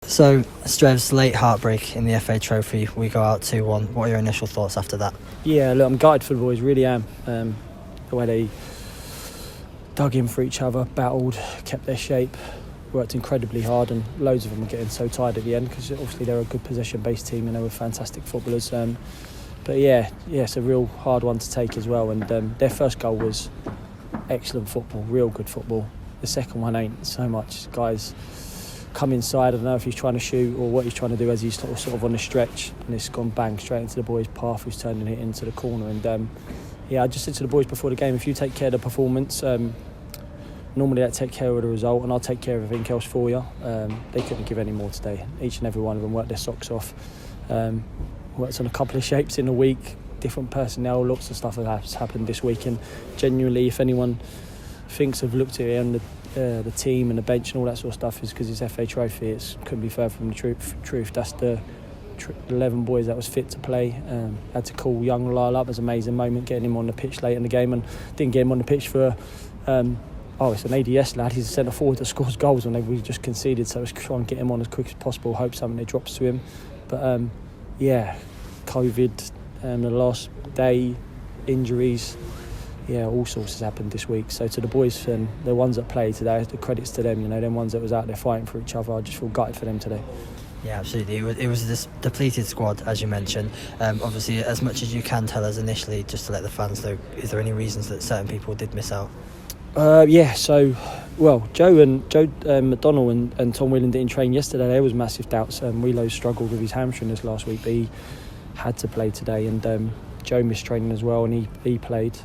So, Strev's late heartbreak in the FA Trophy, we go out 2-1. What are your initial thoughts after that? Yeah, look, I'm gutted for the boys, really am. The way they dug in for each other, battled, kept their shape, worked incredibly hard, and loads of them were getting so tired at the end because obviously they're a good possession-based team and they were fantastic footballers. But yeah, it's a real hard one to take as well. And their first goal was excellent football, real good football. The second one ain't so much. Guys come inside, I don't know if he's trying to shoot or what he's trying to do as he's sort of on the stretch, and it's gone bang straight into the boys' path who's turning it into the corner. And I just said to the boys before the game, if you take care of the performance, normally that take care of the result and I'll take care of everything else for you. They couldn't give any more today. Each and every one of them worked their socks off. Worked on a couple of shapes in a week, different personnel, lots of stuff has happened this week, and genuinely if anyone thinks I've looked at it and the team and the bench and all that sort of stuff is because it's FA Trophy, it couldn't be further from the truth. That's the 11 boys that was fit to play. Had to call young Lyle up. It was an amazing moment getting him on the pitch late in the game, and didn't get him on the pitch for it's an ADS lad, he's a centre forward that scores goals and we just conceded, so let's try and get him on as quick as possible, hope something drops to him. But COVID, the last day, injuries, all sorts has happened this week. So to the boys and the ones that played today, the credits to them, them ones that was out there fighting for each other, I just feel gutted for them today. Yeah, absolutely. It was this depleted squad, as you mentioned. Obviously, as much as you can tell us initially, just to let the fans know, is there any reasons that certain people did miss out? Joe McDonnell and Tom Whelan didn't train yesterday. There was massive doubts. Wheelo struggled with his hamstring this last week, but he had to play today, and Joe missed training as well, and he played.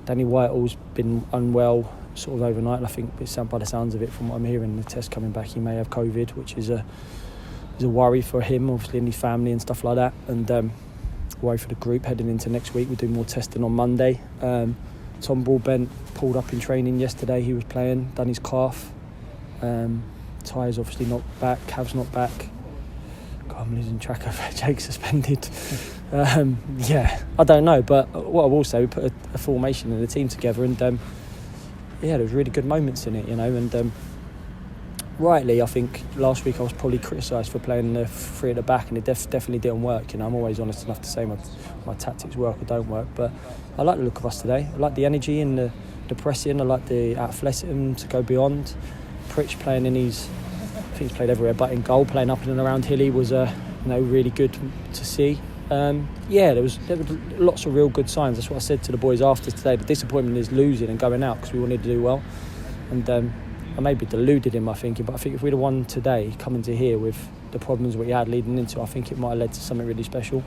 Danny Whitehall's been unwell sort of overnight, and I think by the sounds of it, from what I'm hearing, the test coming back, he may have COVID, which is a worry for him, obviously, and his family and stuff like that, and worry for the group heading into next week. We're doing more testing on Monday. Tom Broadbent pulled up in training yesterday. He was playing, done his calf. Ty's obviously not back. Cav's not back. God, I'm losing track of Jake suspended. I don't know. But what I will say, we put a formation and a team together, and there was really good moments in it, and rightly, I think last week I was probably criticised for playing the three at the back, and it definitely didn't work. I'm always honest enough to say my tactics work or don't work, but I like the look of us today. I like the energy and the pressing. I like the athleticism to go beyond. Pritch playing I think he's played everywhere, but in goal, playing up and around Hilly was really good to see. There were lots of real good signs. That's what I said to the boys after today. The disappointment is losing and going out because we wanted to do well, and I maybe deluded in my thinking, but I think if we'd have won today, coming to here with the problems we had leading into, I think it might have led to something really special.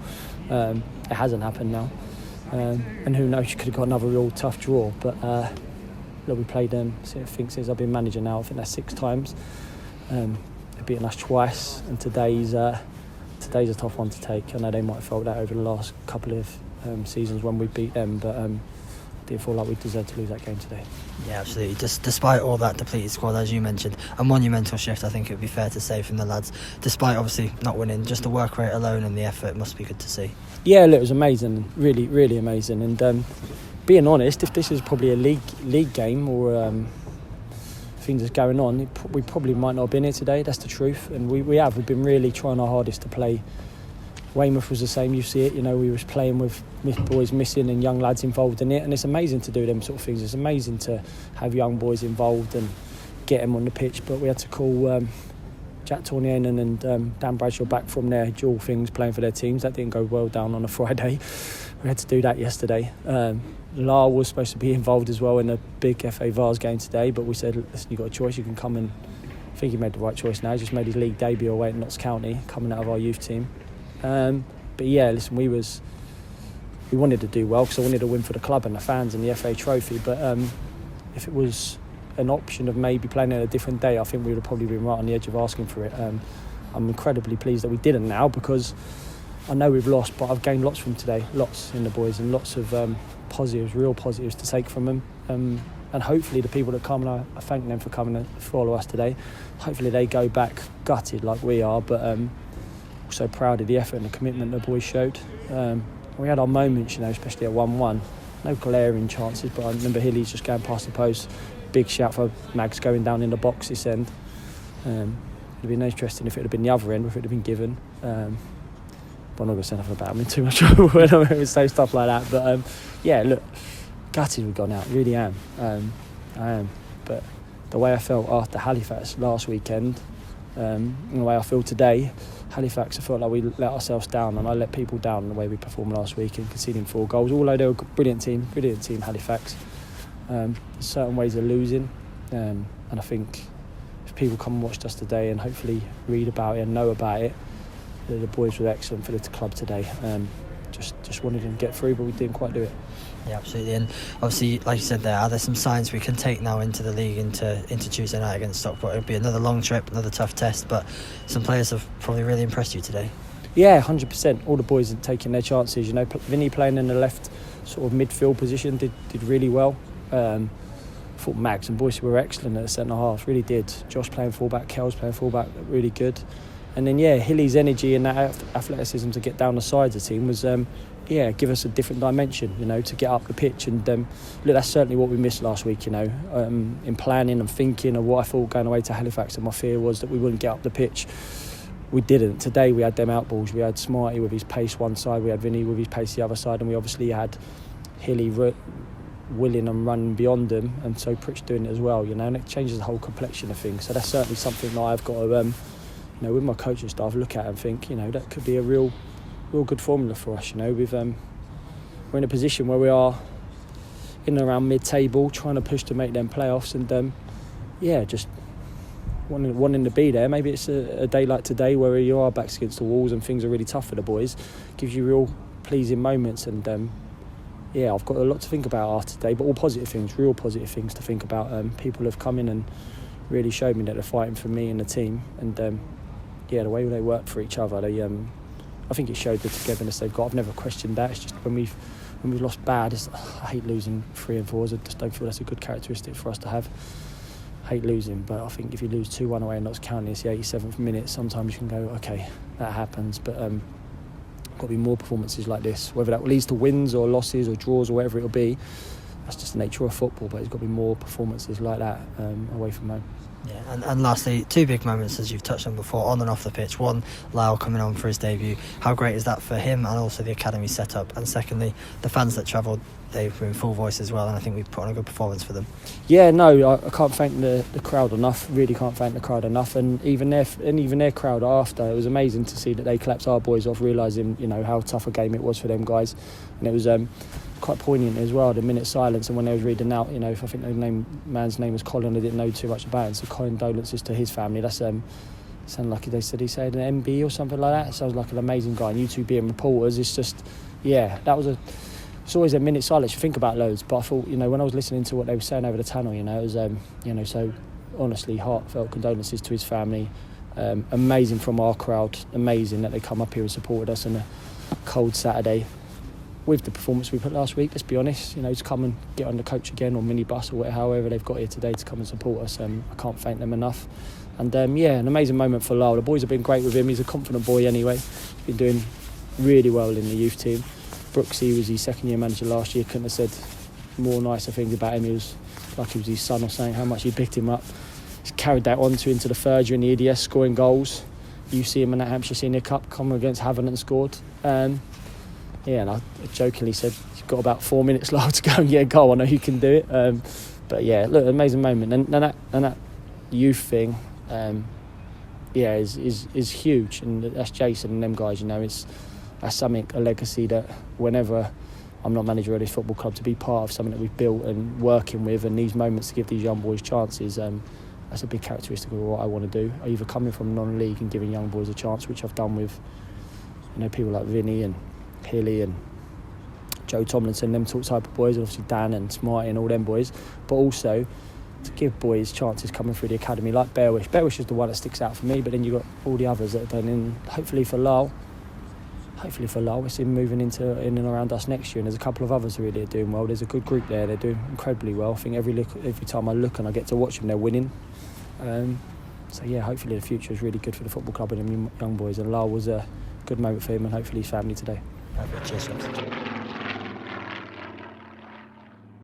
It hasn't happened now, and who knows, you could have got another real tough draw. But we played them. I think since I've been manager now, I think that's 6 times. They've beaten us twice, and today's a tough one to take. I know they might have felt that over the last couple of seasons when we beat them, but I didn't feel like we deserved to lose that game today. Yeah, absolutely. Just despite all that depleted squad, as you mentioned, a monumental shift, I think it would be fair to say, from the lads. Despite obviously not winning, just the work rate alone and the effort must be good to see. Yeah, look, it was amazing, really, really amazing. And being honest, if this is probably a league game or things that's going on, we probably might not have been here today. That's the truth. And we've been really trying our hardest to play. Weymouth was the same, you see it, we was playing with boys missing and young lads involved in it, and it's amazing to do them sort of things. It's amazing to have young boys involved and get them on the pitch, but we had to call Jack Tornianen and Dan Bradshaw back from their dual things playing for their teams. That didn't go well down on a Friday. We had to do that yesterday. Lyle was supposed to be involved as well in a big FA Vars game today, but we said, listen, you've got a choice, you can come and, I think he made the right choice now. He just made his league debut away at Notts County, coming out of our youth team. Listen, we wanted to do well because I wanted to win for the club and the fans and the FA Trophy, but if it was an option of maybe playing it a different day, I think we would have probably been right on the edge of asking for it. I'm incredibly pleased that we didn't now, because I know we've lost, but I've gained lots from today, lots in the boys, and lots of positives, real positives to take from them, and hopefully the people that come, and I thank them for coming and follow us today, hopefully they go back gutted like we are, but also proud of the effort and the commitment the boys showed. We had our moments, especially at 1-1. No glaring chances, but I remember Hilly's just going past the post. Big shout for Mags going down in the box this end. have been interesting if it had been the other end, if it had been given. But I'm not going to say nothing about it. I'm in too much trouble when I'm saying stuff like that. But yeah, look, gutted we've gone out. Really am. I am. But the way I felt after Halifax last weekend, and the way I feel today, Halifax, I felt like we let ourselves down, and I let people down the way we performed last week and conceding 4 goals. Although they were a brilliant team, Halifax. There's certain ways of losing, and I think if people come and watched us today and hopefully read about it and know about it, the boys were excellent for the club today. Just wanted to get through, but we didn't quite do it. Yeah, absolutely. And obviously, like you said there, are there some signs we can take now into the league, into Tuesday night against Stockport? It'll be another long trip, another tough test, but some players have probably really impressed you today. Yeah, 100%. All the boys are taking their chances. You know, Vinny playing in the left sort of midfield position did really well. I thought Mags and Boyce were excellent at the centre half, really did. Josh playing fullback, Kel's playing fullback, really good. And then Hilly's energy and that athleticism to get down the sides of the team was give us a different dimension, you know, to get up the pitch. And look, that's certainly what we missed last week, you know, in planning and thinking of what I thought going away to Halifax, and my fear was that we wouldn't get up the pitch. We didn't. Today we had them out balls. We had Smarty with his pace one side, we had Vinny with his pace the other side, and we obviously had Hilly willing and running beyond them, and so Pritch doing it as well, you know, and it changes the whole complexion of things. So that's certainly something that I've got to you know, with my coaching staff, look at and think, you know, that could be a real good formula for us. You know, we're in a position where we are in and around mid-table, trying to push to make them playoffs, and just wanting to be there. Maybe it's a day like today where you are backs against the walls and things are really tough for the boys. Gives you real pleasing moments, and I've got a lot to think about after today, but all positive things, real positive things to think about. People have come in and really showed me that they're fighting for me and the team, and the way they work for each other, I think it showed the togetherness they've got. I've never questioned that. It's just when we've lost bad, I hate losing 3 and 4s. I just don't feel that's a good characteristic for us to have. I hate losing, but I think if you lose 2-1 away and not counting it's the 87th minute, sometimes you can go, okay, that happens. But got to be more performances like this, whether that leads to wins or losses or draws or whatever it'll be. That's just the nature of football, but there's got to be more performances like that away from home. Yeah, and lastly, 2 big moments as you've touched on before, on and off the pitch. One, Lyle coming on for his debut. How great is that for him and also the academy setup? And secondly, the fans that travelled, they were in full voice as well, and I think we put on a good performance for them. Yeah, no, I can't thank the crowd enough. Really can't thank the crowd enough, and even their crowd after. It was amazing to see that they clapped our boys off, realising, you know, how tough a game it was for them guys, and it was quite poignant as well, the minute silence. And when they was reading out, you know, I think the man's name was Colin, I didn't know too much about it, so condolences to his family. That's sounded like he said an MB or something like that. Sounds like an amazing guy, and you two being reporters, it's just, it's always a minute silence. You think about loads, but I thought, you know, when I was listening to what they were saying over the tunnel, you know, it was so honestly heartfelt condolences to his family. Amazing from our crowd, amazing that they come up here and supported us on a cold Saturday. With the performance we put last week, let's be honest, you know, to come and get on the coach again or minibus or whatever, however they've got here today to come and support us, I can't thank them enough. And an amazing moment for Lyle. The boys have been great with him. He's a confident boy anyway. He's been doing really well in the youth team. Brooksy was his second year manager last year, couldn't have said more nicer things about him. He was like he was his son or saying how much he picked him up. He's carried that on into the third year in the EDS, scoring goals. You see him in that Hampshire Senior Cup, come against Havant and scored. And I jokingly said, you've got about 4 minutes left to go and get a goal. I know you can do it. Look, amazing moment. And that youth thing, is huge. And that's Jason and them guys, you know, that's something, a legacy that whenever I'm not manager of this football club, to be part of something that we've built and working with, and these moments to give these young boys chances, that's a big characteristic of what I want to do. Either coming from non-league and giving young boys a chance, which I've done with, you know, people like Vinny and Hilly and Joe Tomlinson, them type of boys, and obviously Dan and Smarty and all them boys, but also to give boys chances coming through the academy like Bearwish. Bearwish is the one that sticks out for me, but then you've got all the others that are done in. Hopefully for Lyle, we see him moving in and around us next year, and there's a couple of others who really are doing well. There's a good group there, they're doing incredibly well. I think every time I look and I get to watch them, they're winning. Hopefully the future is really good for the football club and them young boys, and Lyle was a good moment for him and hopefully his family today. Cheers.